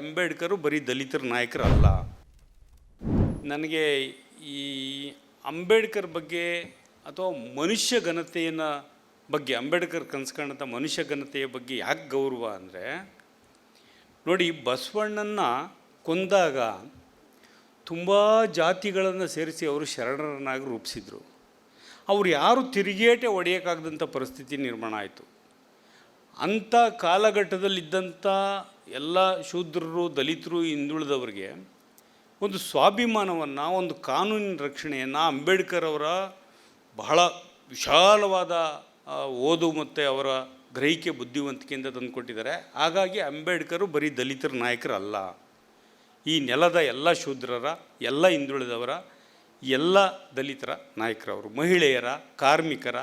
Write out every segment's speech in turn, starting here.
ಅಂಬೇಡ್ಕರು ಬರೀ ದಲಿತರ ನಾಯಕರಲ್ಲ. ನನಗೆ ಈ ಅಂಬೇಡ್ಕರ್ ಬಗ್ಗೆ ಅಥವಾ ಮನುಷ್ಯ ಘನತೆಯ ಬಗ್ಗೆ, ಅಂಬೇಡ್ಕರ್ ಕನಸ್ಕೊಂಡಂಥ ಮನುಷ್ಯ ಘನತೆಯ ಬಗ್ಗೆ ಯಾಕೆ ಗೌರವ ಅಂದರೆ, ನೋಡಿ, ಬಸವಣ್ಣನ ಕೊಂದಾಗ ತುಂಬ ಜಾತಿಗಳನ್ನು ಸೇರಿಸಿ ಅವರು ಶರಣರನ್ನಾಗಿ ರೂಪಿಸಿದರು. ಅವ್ರು ಯಾರು ತಿರುಗೇಟೆ ಹೊಡೆಯೋಕ್ಕಾಗದಂಥ ಪರಿಸ್ಥಿತಿ ನಿರ್ಮಾಣ ಆಯಿತು. ಅಂಥ ಕಾಲಘಟ್ಟದಲ್ಲಿದ್ದಂಥ ಎಲ್ಲ ಶೂದ್ರರು, ದಲಿತರು, ಹಿಂದುಳಿದವರಿಗೆ ಒಂದು ಸ್ವಾಭಿಮಾನವನ್ನು, ಒಂದು ಕಾನೂನಿನ ರಕ್ಷಣೆಯನ್ನು ಅಂಬೇಡ್ಕರ್ ಅವರ ಬಹಳ ವಿಶಾಲವಾದ ಓದು ಮತ್ತು ಅವರ ಗ್ರಹಿಕೆ ಬುದ್ಧಿವಂತಿಕೆಯಿಂದ ತಂದುಕೊಟ್ಟಿದ್ದಾರೆ. ಹಾಗಾಗಿ ಅಂಬೇಡ್ಕರು ಬರೀ ದಲಿತರ ನಾಯಕರಲ್ಲ, ಈ ನೆಲದ ಎಲ್ಲ ಶೂದ್ರರ, ಎಲ್ಲ ಹಿಂದುಳಿದವರ, ಎಲ್ಲ ದಲಿತರ ನಾಯಕರವರು, ಮಹಿಳೆಯರ, ಕಾರ್ಮಿಕರ,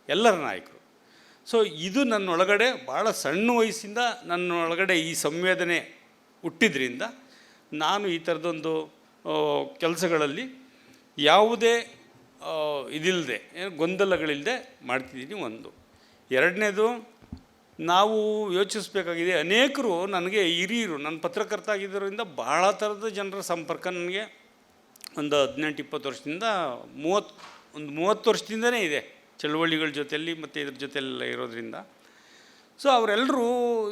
ಎಲ್ಲರ ನಾಯಕರು. ಸೊ ಇದು ನನ್ನೊಳಗಡೆ ಭಾಳ ಸಣ್ಣ ವಯಸ್ಸಿಂದ ನನ್ನೊಳಗಡೆ ಈ ಸಂವೇದನೆ ಹುಟ್ಟಿದ್ರಿಂದ ನಾನು ಈ ಥರದೊಂದು ಕೆಲಸಗಳಲ್ಲಿ ಯಾವುದೇ ಇದಿಲ್ಲದೆ, ಗೊಂದಲಗಳಿಲ್ಲದೆ ಮಾಡ್ತಿದ್ದೀನಿ. ಒಂದು. ಎರಡನೇದು, ನಾವು ಯೋಚಿಸಬೇಕಾಗಿದೆ, ಅನೇಕರು ನನಗೆ ಹಿರಿಯರು, ನನ್ನ ಪತ್ರಕರ್ತ ಆಗಿದ್ದರಿಂದ ಭಾಳ ಥರದ ಜನರ ಸಂಪರ್ಕ ನನಗೆ ಒಂದು 18-20 ವರ್ಷದಿಂದ 30 ವರ್ಷದಿಂದನೇ ಇದೆ, ಚಳುವಳಿಗಳ ಜೊತೆಯಲ್ಲಿ ಮತ್ತು ಇದ್ರ ಜೊತೆಯೆಲ್ಲ ಇರೋದ್ರಿಂದ. ಸೊ ಅವರೆಲ್ಲರೂ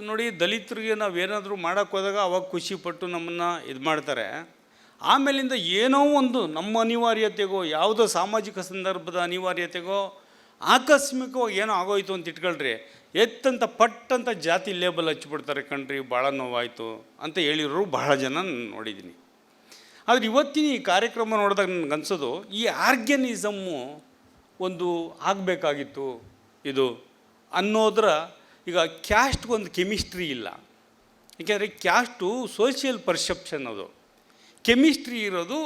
ನೋಡಿ, ದಲಿತರಿಗೆ ನಾವೇನಾದರೂ ಮಾಡೋಕ್ಕೆ ಹೋದಾಗ ಅವಾಗ ಖುಷಿಪಟ್ಟು ನಮ್ಮನ್ನು ಇದು ಮಾಡ್ತಾರೆ. ಆಮೇಲಿಂದ ಏನೋ ಒಂದು ನಮ್ಮ ಅನಿವಾರ್ಯತೆಗೋ, ಯಾವುದೋ ಸಾಮಾಜಿಕ ಸಂದರ್ಭದ ಅನಿವಾರ್ಯತೆಗೋ ಆಕಸ್ಮಿಕವಾಗಿ ಏನೋ ಆಗೋಯ್ತು ಅಂತ ಇಟ್ಕೊಳ್ರಿ, ಎತ್ತಂತ ಪಟ್ಟಂತ ಜಾತಿ ಲೇಬಲ್ ಹಚ್ಚಿಬಿಡ್ತಾರೆ. ಕಣ್ರಿ, ಭಾಳ ನೋವಾಯಿತು ಅಂತ ಹೇಳಿರೋರು ಬಹಳ ಜನ ನೋಡಿದ್ದೀನಿ. ಆದರೆ ಇವತ್ತಿನ ಈ ಕಾರ್ಯಕ್ರಮ ನೋಡಿದಾಗ ನನಗನ್ಸೋದು, ಈ ಆರ್ಗ್ಯಾನಿಸಮ್ಮು ಒಂದು ಆಗಬೇಕಾಗಿತ್ತು ಇದು ಅನ್ನೋದರ. ಈಗ ಕ್ಯಾಸ್ಟ್ಗೊಂದು ಕೆಮಿಸ್ಟ್ರಿ ಇಲ್ಲ, ಏಕೆಂದರೆ ಕ್ಯಾಸ್ಟು ಸೋಷಿಯಲ್ ಪರ್ಸೆಪ್ಷನ್, ಅದು ಕೆಮಿಸ್ಟ್ರಿ ಇರೋದು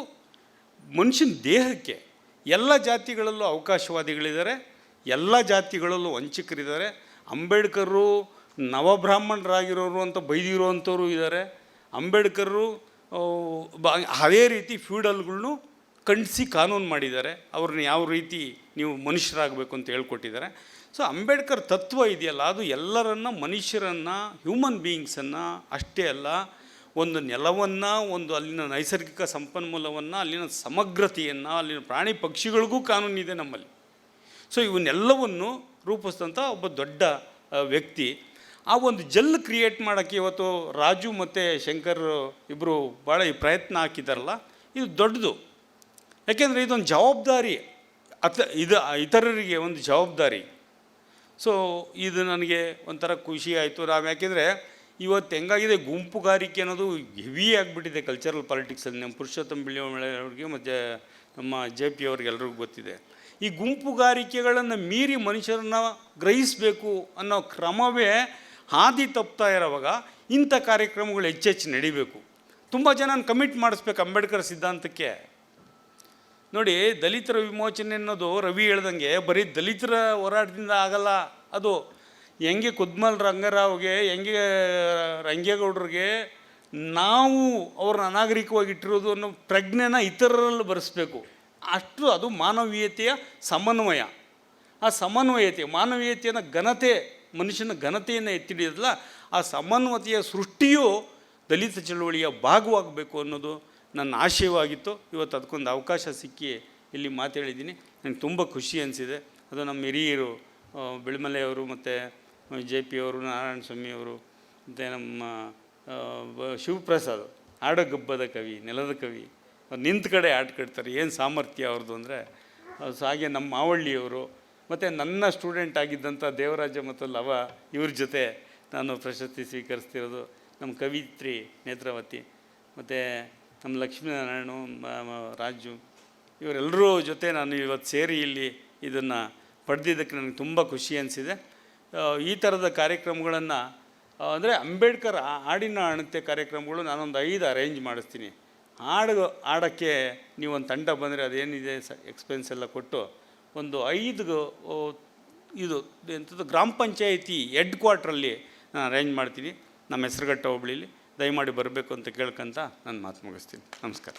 ಮನುಷ್ಯನ ದೇಹಕ್ಕೆ. ಎಲ್ಲ ಜಾತಿಗಳಲ್ಲೂ ಅವಕಾಶವಾದಿಗಳಿದ್ದಾರೆ, ಎಲ್ಲ ಜಾತಿಗಳಲ್ಲೂ ವಂಚಕರಿದ್ದಾರೆ. ಅಂಬೇಡ್ಕರು ನವಬ್ರಾಹ್ಮಣರಾಗಿರೋರು ಅಂತ ಬೈದಿರೋವಂಥವ್ರು ಇದ್ದಾರೆ. ಅಂಬೇಡ್ಕರು ಅದೇ ರೀತಿ ಫ್ಯೂಡಲ್ಗಳ್ನು ಖಂಡಿಸಿ ಕಾನೂನು ಮಾಡಿದ್ದಾರೆ. ಅವ್ರನ್ನ ಯಾವ ರೀತಿ ನೀವು ಮನುಷ್ಯರಾಗಬೇಕು ಅಂತ ಹೇಳ್ಕೊಟ್ಟಿದ್ದಾರೆ. ಸೊ ಅಂಬೇಡ್ಕರ್ ತತ್ವ ಇದೆಯಲ್ಲ, ಅದು ಎಲ್ಲರನ್ನ, ಮನುಷ್ಯರನ್ನು, ಹ್ಯೂಮನ್ ಬೀಯಿಂಗ್ಸನ್ನು ಅಷ್ಟೇ ಅಲ್ಲ, ಒಂದು ನೆಲವನ್ನು, ಒಂದು ಅಲ್ಲಿನ ನೈಸರ್ಗಿಕ ಸಂಪನ್ಮೂಲವನ್ನು, ಅಲ್ಲಿನ ಸಮಗ್ರತೆಯನ್ನು, ಅಲ್ಲಿನ ಪ್ರಾಣಿ ಪಕ್ಷಿಗಳಿಗೂ ಕಾನೂನಿದೆ ನಮ್ಮಲ್ಲಿ. ಸೊ ಇವನ್ನೆಲ್ಲವನ್ನು ರೂಪಿಸಿದಂಥ ಒಬ್ಬ ದೊಡ್ಡ ವ್ಯಕ್ತಿ. ಆ ಒಂದು ಜಲ್ ಕ್ರಿಯೇಟ್ ಮಾಡೋಕ್ಕೆ ಇವತ್ತು ರಾಜು ಮತ್ತು ಶಂಕರ್ ಇಬ್ಬರು ಭಾಳ ಈ ಪ್ರಯತ್ನ ಹಾಕಿದಾರಲ್ಲ, ಇದು ದೊಡ್ಡದು. ಯಾಕೆಂದರೆ ಇದೊಂದು ಜವಾಬ್ದಾರಿ, ಇತರರಿಗೆ ಒಂದು ಜವಾಬ್ದಾರಿ. ಸೊ ಇದು ನನಗೆ ಒಂಥರ ಖುಷಿ ಆಯಿತು. ನಾವು ಯಾಕೆಂದರೆ ಇವತ್ತು ಹೆಂಗಾಗಿದೆ, ಗುಂಪುಗಾರಿಕೆ ಅನ್ನೋದು ಹೆವಿ ಆಗಿಬಿಟ್ಟಿದೆ ಕಲ್ಚರಲ್ ಪಾಲಿಟಿಕ್ಸಲ್ಲಿ. ನಮ್ಮ ಪುರುಷೋತ್ತಮ ಬಿಳಿಯೊಳ್ಳೆ ಅವ್ರಿಗೆ ಮತ್ತು ನಮ್ಮ JP ಅವ್ರಿಗೆ ಎಲ್ರಿಗೂ ಗೊತ್ತಿದೆ. ಈ ಗುಂಪುಗಾರಿಕೆಗಳನ್ನು ಮೀರಿ ಮನುಷ್ಯರನ್ನ ಗ್ರಹಿಸಬೇಕು ಅನ್ನೋ ಕ್ರಮವೇ ಹಾದಿ ತಪ್ತಾ ಇರೋವಾಗ ಇಂಥ ಕಾರ್ಯಕ್ರಮಗಳು ಹೆಚ್ಚೆಚ್ಚು ನಡಿಬೇಕು. ತುಂಬ ಜನ ಕಮಿಟ್ ಮಾಡಿಸ್ಬೇಕು ಅಂಬೇಡ್ಕರ್ ಸಿದ್ಧಾಂತಕ್ಕೆ. ನೋಡಿ, ದಲಿತರ ವಿಮೋಚನೆ ಅನ್ನೋದು ರವಿ ಹೇಳ್ದಂಗೆ ಬರೀ ದಲಿತರ ಹೋರಾಟದಿಂದ ಆಗಲ್ಲ. ಅದು ಹೆಂಗೆ ಕುದ್ಮಲ್ ರಂಗರಾವ್ಗೆ, ಹೆಂಗೆ ರಂಗೇಗೌಡರಿಗೆ ನಾವು ಅವ್ರನ್ನ ಅನಾಗರಿಕವಾಗಿಟ್ಟಿರೋದು ಅನ್ನೋ ಪ್ರಜ್ಞೆನ ಇತರರಲ್ಲಿ ಬರೆಸ್ಬೇಕು. ಅಷ್ಟು ಅದು ಮಾನವೀಯತೆಯ ಸಮನ್ವಯ. ಆ ಸಮನ್ವಯತೆ, ಮಾನವೀಯತೆಯನ್ನು, ಘನತೆ, ಮನುಷ್ಯನ ಘನತೆಯನ್ನು ಎತ್ತಿಡಿಯೋದಲ್ಲ, ಆ ಸಮನ್ವತೆಯ ಸೃಷ್ಟಿಯು ದಲಿತ ಚಳವಳಿಯ ಭಾಗವಾಗಬೇಕು ಅನ್ನೋದು ನನ್ನ ಆಶಯವಾಗಿತ್ತು. ಇವತ್ತು ಅದಕ್ಕೊಂದು ಅವಕಾಶ ಸಿಕ್ಕಿ ಇಲ್ಲಿ ಮಾತಾಡಿದ್ದೀನಿ. ನನಗೆ ತುಂಬ ಖುಷಿ ಅನಿಸಿದೆ. ಅದು ನಮ್ಮ ಹಿರಿಯರು ಬೆಳ್ಮಲೆಯವರು ಮತ್ತು JP ಅವರು, ನಾರಾಯಣ ಸ್ವಾಮಿಯವರು ಮತ್ತು ನಮ್ಮ ಶಿವಪ್ರಸಾದ್, ಆಡಗಬ್ಬದ ಕವಿ, ನೆಲದ ಕವಿ, ಅವ್ರು ನಿಂತ ಕಡೆ ಆಟ ಕಟ್ತಾರೆ. ಏನು ಸಾಮರ್ಥ್ಯ ಅವ್ರದ್ದು ಅಂದರೆ. ಹಾಗೆ ನಮ್ಮ ಮಾವಳ್ಳಿಯವರು ಮತ್ತು ನನ್ನ ಸ್ಟೂಡೆಂಟ್ ಆಗಿದ್ದಂಥ ದೇವರಾಜ ಮತ್ತು ಲವ, ಇವ್ರ ಜೊತೆ ನಾನು ಪ್ರಶಸ್ತಿ ಸ್ವೀಕರಿಸ್ತಿರೋದು. ನಮ್ಮ ಕವಿತ್ರಿ ನೇತ್ರಾವತಿ ಮತ್ತು ನಮ್ಮ ಲಕ್ಷ್ಮೀನಾರಾಯಣ, ರಾಜು, ಇವರೆಲ್ಲರೂ ಜೊತೆ ನಾನು ಇವತ್ತು ಸೇರಿ ಇಲ್ಲಿ ಇದನ್ನು ಪಡೆದಿದ್ದಕ್ಕೆ ನನಗೆ ತುಂಬ ಖುಷಿ ಅನಿಸಿದೆ. ಈ ಥರದ ಕಾರ್ಯಕ್ರಮಗಳನ್ನು ಅಂದರೆ ಅಂಬೇಡ್ಕರ್ ಹಾಡಿನ ಅಣತೆ ಕಾರ್ಯಕ್ರಮಗಳು ನಾನೊಂದು 5 ಅರೇಂಜ್ ಮಾಡಿಸ್ತೀನಿ. ಹಾಡೋಕ್ಕೆ ನೀವೊಂದು ತಂಡ ಬಂದರೆ ಅದೇನಿದೆ ಎಕ್ಸ್ಪೆನ್ಸ್ ಎಲ್ಲ ಕೊಟ್ಟು ಒಂದು 5 ಇದು ಎಂಥದ್ದು ಗ್ರಾಮ ಪಂಚಾಯಿತಿ ಹೆಡ್ ಕ್ವಾರ್ಟ್ರಲ್ಲಿ ನಾನು ಅರೇಂಜ್ ಮಾಡ್ತೀನಿ, ನಮ್ಮ ಹೆಸರುಘಟ್ಟ ಹೋಬಳಿಲಿ. ದಯಮಾಡಿ ಬರಬೇಕು ಅಂತ ಕೇಳ್ಕೊಂತ ನಾನು ಮಾತು ಮುಗಿಸ್ತೀನಿ. ನಮಸ್ಕಾರ.